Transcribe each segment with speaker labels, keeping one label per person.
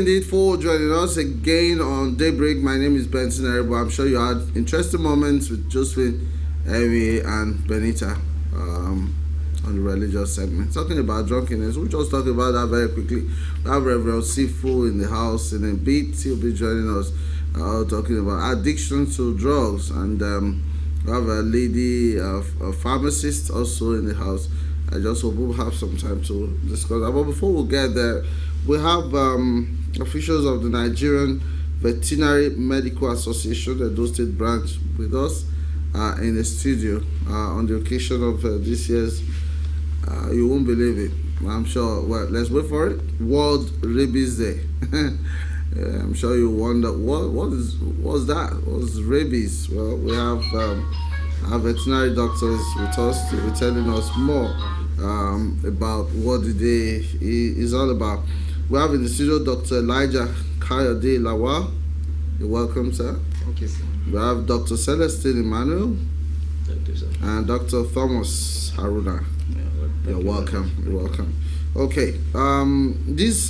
Speaker 1: indeed for joining us again on Daybreak. My name is Benson Erebo. I'm sure you had interesting moments with Josephine, Amy, and Benita on the religious segment. Talking about drunkenness, we'll just talk about that very quickly. We have Reverend Sifu in the house in a bit. He'll be joining us talking about addiction to drugs. And we have a lady, a pharmacist also in the house. I just hope we'll have some time to discuss that. But before we get there, we have officials of the Nigerian Veterinary Medical Association, the Edo State branch, with us in the studio on the occasion of this year's, you won't believe it, I'm sure, well, let's wait for it, World Rabies Day. I'm sure you wonder, what's that? What's rabies? Well, we have our veterinary doctors with us to be telling us more about what the day is all about. We have in the studio Dr. Elijah Kayode Lawal. You're welcome, sir.
Speaker 2: Thank you, sir. We
Speaker 1: have Dr. Celestine Emmanuel.
Speaker 2: Thank you, sir.
Speaker 1: And Dr. Thomas Haruna. You're welcome. You're welcome. Okay. This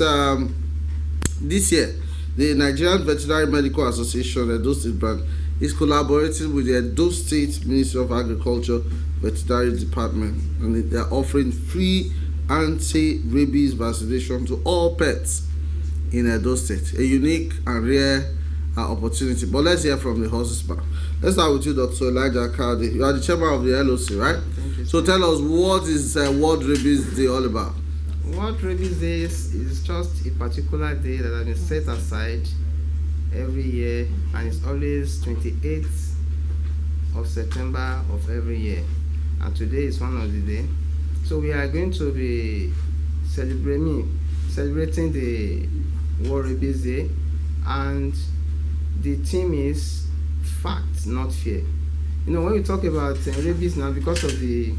Speaker 1: year, the Nigerian Veterinary Medical Association, Edo State branch, is collaborating with the Edo State Ministry of Agriculture Veterinary Department, and they are offering free anti-rabies vaccination to all pets in Edo State. A unique and rare opportunity. But let's hear from the horse's mouth. Let's start with you, Dr. Elijah Kayode. You are the chairman of the LOC, right?
Speaker 2: Thank you.
Speaker 1: So tell us, what is World Rabies Day all about?
Speaker 2: World Rabies Day is just a particular day that has been set aside every year, and it's always 28th of September of every year. And today is one of the days. So we are going to be celebrating the World Rabies Day, and the theme is fact, not fear. You know, when we talk about rabies now, because of the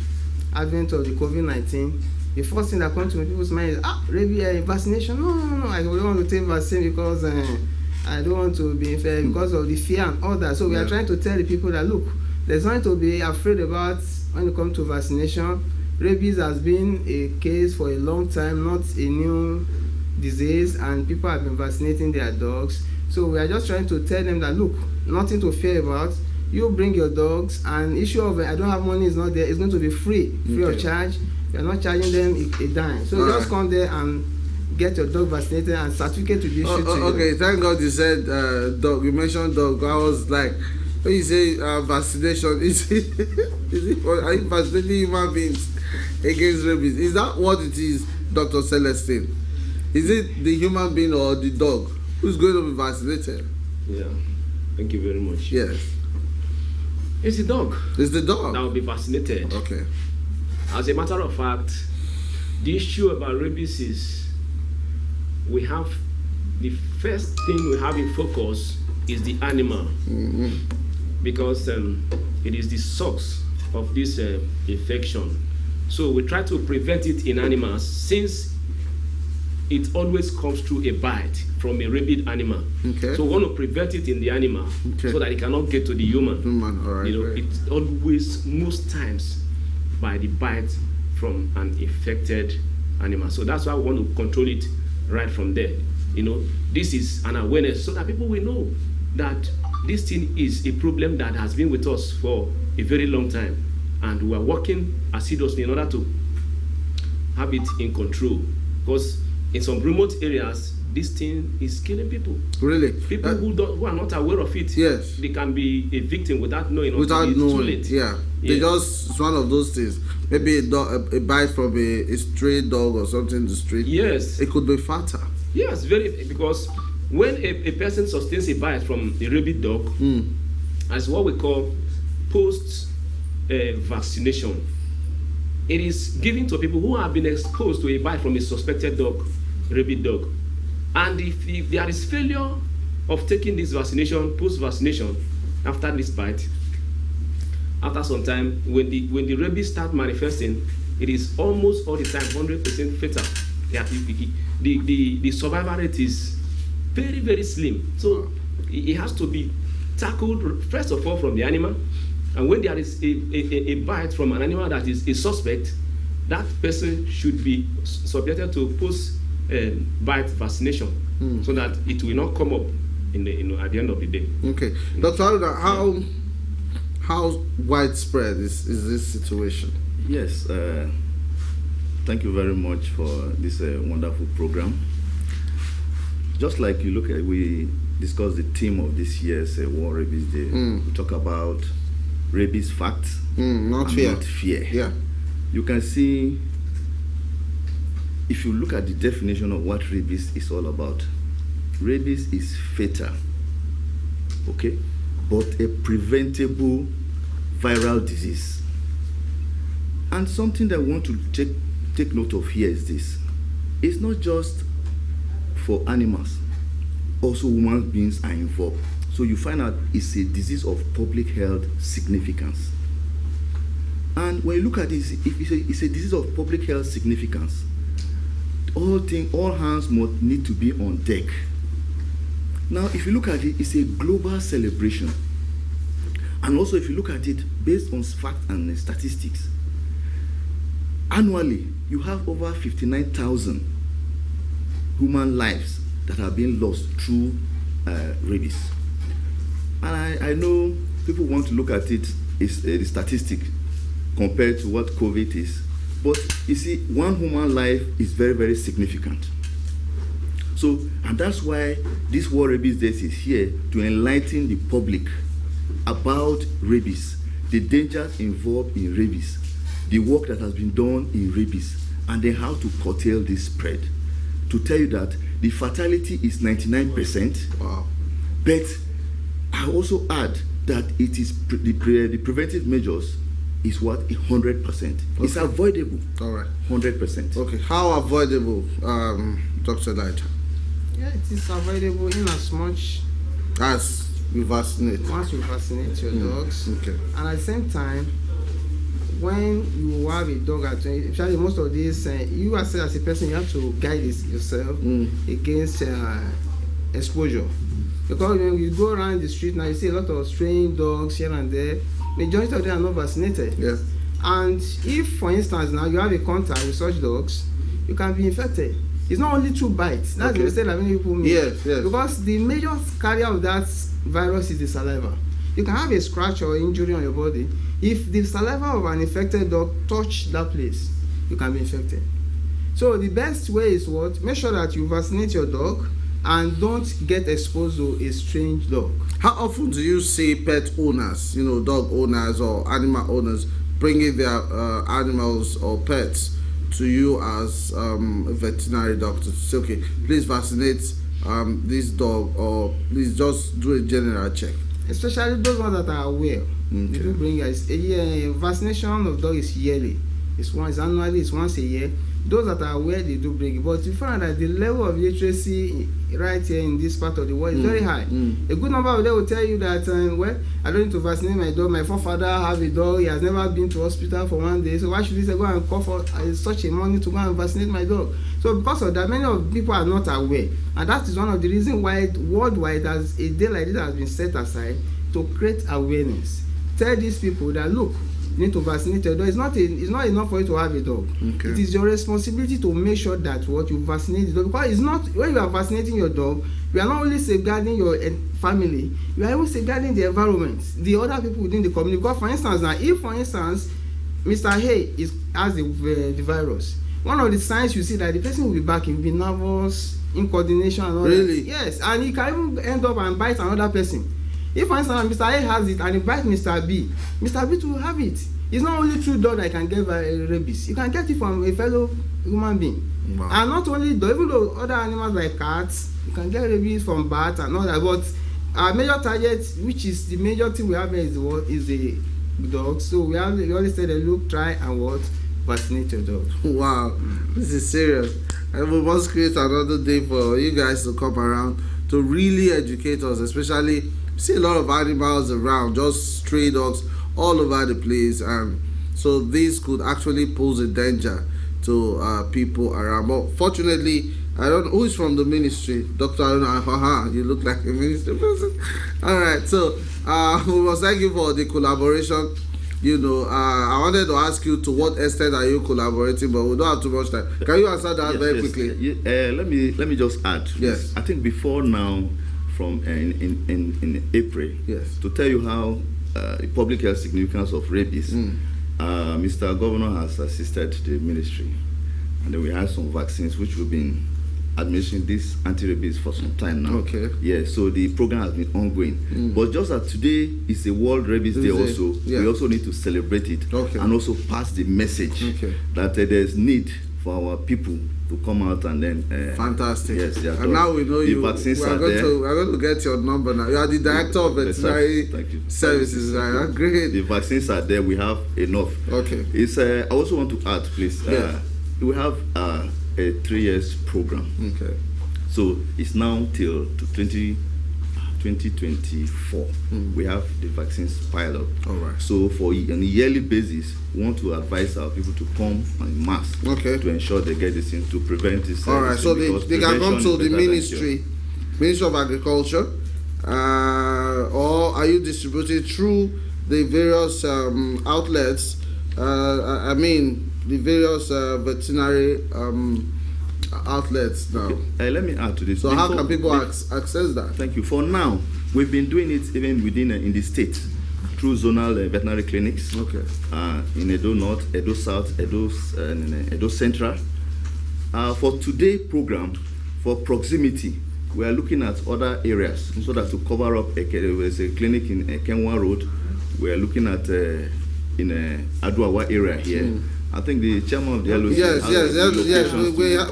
Speaker 2: advent of the COVID-19, the first thing that comes to people's mind is, rabies vaccination. No, I don't want to take vaccine because I don't want to be infected because of the fear and all that. So we are trying to tell the people that, look, there's nothing to be afraid about when it comes to vaccination. Rabies has been a case for a long time, not a new disease, and people have been vaccinating their dogs. So we are just trying to tell them that, look, nothing to fear about. You bring your dogs, and issue of I don't have money is not there. It's going to be free of charge. You are not charging them a dime. So just come there and get your dog vaccinated, and certificate to be issued to you.
Speaker 1: Okay, thank God you said dog. You mentioned dog. I was like, when you say vaccination, is it are you vaccinating human beings against rabies? Is that what it is, Dr. Celestine? Is it the human being or the dog who's going to be vaccinated?
Speaker 3: Yeah, thank you very much.
Speaker 1: Yes.
Speaker 3: It's the dog.
Speaker 1: It's the dog
Speaker 3: that will be vaccinated.
Speaker 1: Okay.
Speaker 3: As a matter of fact, the issue about rabies is we have the first thing we have in focus is the animal, because it is the source of this infection. So we try to prevent it in animals, since it always comes through a bite from a rabid animal.
Speaker 1: Okay.
Speaker 3: So we want to prevent it in the animal, so that it cannot get to the human.
Speaker 1: All right.
Speaker 3: You know, it's always, most times, by the bite from an infected animal. So that's why we want to control it right from there. You know, this is an awareness so that people will know that this thing is a problem that has been with us for a very long time, and we are working assiduously in order to have it in control. Because in some remote areas, this thing is killing people.
Speaker 1: Really?
Speaker 3: People who are not aware of it.
Speaker 1: Yes.
Speaker 3: They can be a victim without knowing.
Speaker 1: Without knowing.
Speaker 3: Too late.
Speaker 1: Yeah. They just, it's one of those things. Maybe a bite from a stray dog or something in the street.
Speaker 3: Yes.
Speaker 1: It could be fatal.
Speaker 3: Yes, because when a person sustains a bite from a rabid dog, as what we call post-vaccination, it is given to people who have been exposed to a bite from a suspected dog, rabid dog. And if there is failure of taking this vaccination, post-vaccination, after this bite, after some time, when the rabies start manifesting, it is almost all the time 100% fatal. Yeah, the survival rate is very, very slim. So it has to be tackled first of all from the animal, and when there is a bite from an animal that is a suspect, that person should be subjected to post bite vaccination, so that it will not come up in the, at the end of the day.
Speaker 1: Okay, Dr. Aruna, how widespread is this situation?
Speaker 4: Yes, thank you very much for this wonderful program. Just like you look at, we discussed the theme of this year's World Rabies Day. We talk about rabies facts,
Speaker 1: not fear.
Speaker 4: Not fear.
Speaker 1: Yeah.
Speaker 4: You can see, if you look at the definition of what rabies is all about, rabies is fatal, okay, but a preventable viral disease. And something that I want to take note of here is this: it's not just for animals, also human beings are involved. So you find out it's a disease of public health significance. And when you look at this, if it's a disease of public health significance, all hands must need to be on deck. Now, if you look at it, it's a global celebration. And also, if you look at it based on facts and statistics, annually, you have over 59,000 human lives that are being lost through rabies. And I know people want to look at it as the statistic compared to what COVID is. But you see, one human life is very, very significant. So, and that's why this World Rabies Day is here to enlighten the public about rabies, the dangers involved in rabies, the work that has been done in rabies, and then how to curtail this spread. To tell you that the fatality is 99%.
Speaker 1: Wow.
Speaker 4: But I also add that it is the preventive measures is what 100%. Okay. It's avoidable.
Speaker 1: All right.
Speaker 4: 100%.
Speaker 1: Okay. How avoidable, Dr. Light?
Speaker 2: Yeah, it is avoidable in as much
Speaker 1: As you vaccinate.
Speaker 2: once you vaccinate your dogs.
Speaker 1: Okay.
Speaker 2: And at the same time, when you have a dog at especially most of these, you as a person, you have to guide yourself against exposure. Because when you go around the street now, you see a lot of stray dogs here and there. Majority of them are not vaccinated.
Speaker 1: Yes.
Speaker 2: And if, for instance, now you have a contact with such dogs, you can be infected. It's not only through bites. That's the mistake that many people make.
Speaker 1: Yes, yes.
Speaker 2: Because the major carrier of that virus is the saliva. You can have a scratch or injury on your body. If the saliva of an infected dog touch that place, you can be infected. So the best way is what? Make sure that you vaccinate your dog and don't get exposed to a strange dog.
Speaker 1: How often do you see pet owners, dog owners or animal owners, bringing their animals or pets to you as a veterinary doctor to say, okay, please vaccinate this dog, or please just do a general check?
Speaker 2: Especially those ones that are aware. They do bring vaccination of dog is yearly. It's once annually, it's once a year. Those that are aware, they do bring it. But you find that the level of literacy right here in this part of the world is very high. A good number of them will tell you that, well, I don't need to vaccinate my dog. My forefather have a dog. He has never been to hospital for 1 day. So why should he say, go and call for such a money to go and vaccinate my dog? So because of that, many of people are not aware. And that is one of the reasons why worldwide, as a day like this has been set aside to create awareness. Tell these people that, look, you need to vaccinate your dog. It's not enough for you to have a dog. Okay. It is your responsibility to make sure that what you vaccinate the dog. Because it's not, when you are vaccinating your dog, you are not only safeguarding your family, you are even safeguarding the environment, the other people within the community. Because for instance, now, if for instance, Mr. Hay has the virus, one of the signs you see that the person will be back, he will be nervous, in coordination and all
Speaker 1: really?
Speaker 2: That. Yes, and he can even end up and bite another person. If for instance Mr. A has it and he bites Mr. B, Mr. B too will have it. It's not only through dog that can get rabies. You can get it from a fellow human being. Wow. And not only dog, even though other animals like cats, you can get rabies from bats and all that. But our major target, which is the major thing we have here, is the dog. So we always say that look, try and what? Vaccinate your dog.
Speaker 1: Wow, this is serious. And we must create another day for you guys to come around to really educate us, especially see a lot of animals around, just stray dogs all over the place, and so this could actually pose a danger to people around. But fortunately, I don't know who is from the ministry. Dr. Aruna, you look like a ministry person. All right, so we must thank you for the collaboration I wanted to ask you to what extent are you collaborating, but we don't have too much time. Can you answer that very quickly?
Speaker 4: Let me just add.
Speaker 1: Yes.
Speaker 4: I think before now, from in April,
Speaker 1: Yes.
Speaker 4: to tell you how the public health significance of rabies, Mr. Governor has assisted the ministry, and then we have some vaccines which we've been administering this anti-rabies for some time now.
Speaker 1: Okay.
Speaker 4: Yeah, so the program has been ongoing. But just that today is a World Rabies Day also,
Speaker 1: yeah.
Speaker 4: we also need to celebrate it and also pass the message that there's need for our people to come out and then...
Speaker 1: Fantastic.
Speaker 4: Yes,
Speaker 1: and now we know you.
Speaker 4: Vaccines
Speaker 1: we're going to get your number now. You are the director of veterinary services, right? Great.
Speaker 4: The vaccines are there. We have enough.
Speaker 1: Okay.
Speaker 4: It's. I also want to add, please. We have a 3 years program.
Speaker 1: Okay.
Speaker 4: So it's now till to 2024. We have the vaccines piled up.
Speaker 1: All right.
Speaker 4: So on a yearly basis, we want to advise our people to come en masse to ensure they get this in to prevent this.
Speaker 1: All right. So they can come to the Ministry of Agriculture, or are you distributing through the various outlets? I mean, the various veterinary outlets now.
Speaker 4: Let me add to this.
Speaker 1: So how can people access that?
Speaker 4: Thank you. For now, we've been doing it even within in the state through zonal veterinary clinics.
Speaker 1: Okay.
Speaker 4: In Edo North, Edo South, Edo Central. For today's program, for proximity, we are looking at other areas so that to cover up. There's a clinic in Kenwa Road. We are looking at in Aduawa area here. I think the chairman of the LOC
Speaker 1: yes,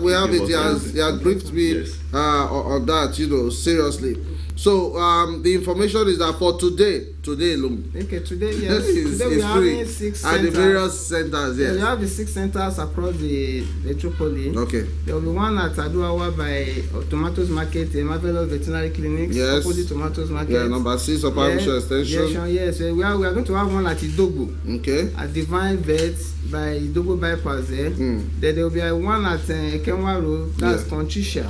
Speaker 1: we have it. He has briefed me on that, seriously. So the information is that for today alone.
Speaker 2: Okay, today, yes.
Speaker 1: Today
Speaker 2: we
Speaker 1: are having
Speaker 2: 6
Speaker 1: at the various centers, yes.
Speaker 2: We have the 6 centers across the Tripoli.
Speaker 1: Okay.
Speaker 2: There will be one at Aduawa by Tomatoes Market, a marvelous veterinary clinic.
Speaker 1: Yes.
Speaker 2: Opposite Tomatoes Market.
Speaker 1: Yeah, number 6 of Mission Extension.
Speaker 2: Yes. We are going to have one at Idogbo.
Speaker 1: Okay.
Speaker 2: At Divine Vet by Idogbo bypass there. Then there will be one at Kenwa Road. That's Contrisha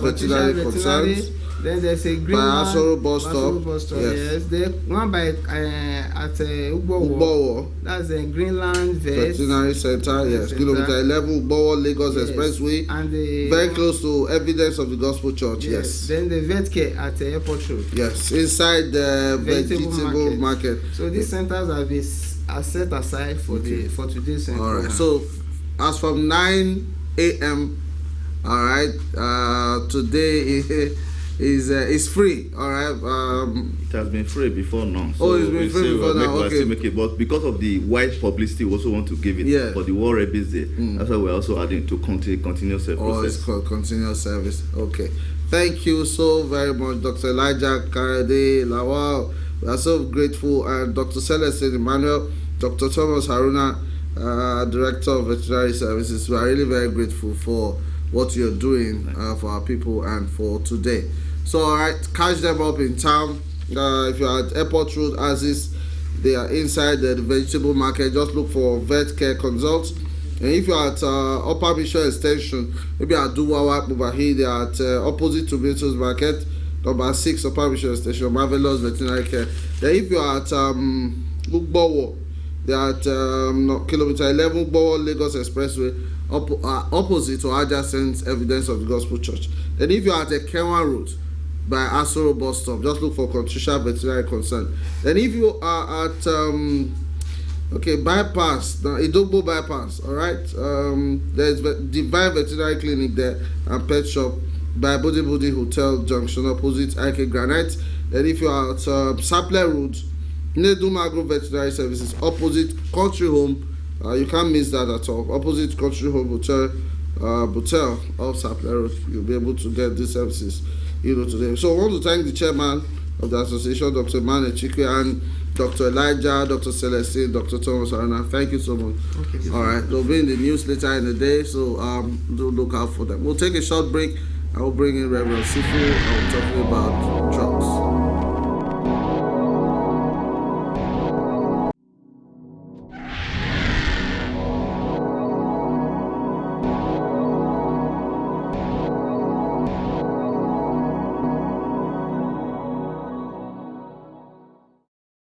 Speaker 1: Veterinary Concerns.
Speaker 2: Then there's a green
Speaker 1: by Asoro
Speaker 2: bus stop. Yes. Then one by at Ugbowo. That's a Greenland
Speaker 1: Veterinary Center. Yes. Kilometer 11 Ugbowo Lagos Expressway. And very close to Evidence of the Gospel Church. Yes.
Speaker 2: Then the vet care at Airport Road.
Speaker 1: Yes. Inside the vegetable market.
Speaker 2: So these centers are set aside for today's center.
Speaker 1: All right. So as from 9 a.m. all right, today is free. All right.
Speaker 4: It has been free before now.
Speaker 1: So it's been free before now. Okay.
Speaker 4: Make it, but because of the wide publicity, we also want to give it for the World Rabies Day. That's why we're also adding to continuous process.
Speaker 1: Oh, it's called continuous service. Okay. Thank you so very much, Dr. Elijah Karade Lawal. We are so grateful. And Dr. Celestine Emmanuel, Dr. Thomas Haruna, Director of Veterinary Services. We are really very grateful for what you're doing for our people and for today. So, all right, catch them up in town. If you're at Airport Road, Aziz, they are inside the vegetable market. Just look for Vet Care Consult. And if you're at Upper Mission Extension, maybe at Duwawa, Mubahi, they are at opposite Tomatoes Market, number 6, Upper Mission Extension, Marvelous Veterinary Care. Then if you're at Ugbowo, they are at kilometer 11 Ugbowo Lagos Expressway, opposite or adjacent Evidence of the Gospel Church. Then if you are at Kenwa Road by Asoro bus stop, just look for Contrisha Veterinary Concern. Then if you are at bypass, Idogbo bypass, all right, there's Divine Veterinary Clinic there and Pet Shop by Bodi Hotel Junction opposite IK Granite. Then if you are at Sapler Road, Nedum Agro Veterinary Services opposite Country Home. You can't miss that at all. Opposite Country Home Hotel of Sapler Road. You'll be able to get these services, today. So I want to thank the chairman of the association, Dr. Mane Chikwe, and Dr. Elijah, Dr. Celestine, Dr. Thomas Arana. Thank you so much. Okay. All right, they'll be in the news later in the day, so do look out for them. We'll take a short break. I will bring in Reverend Sifu. I will talk about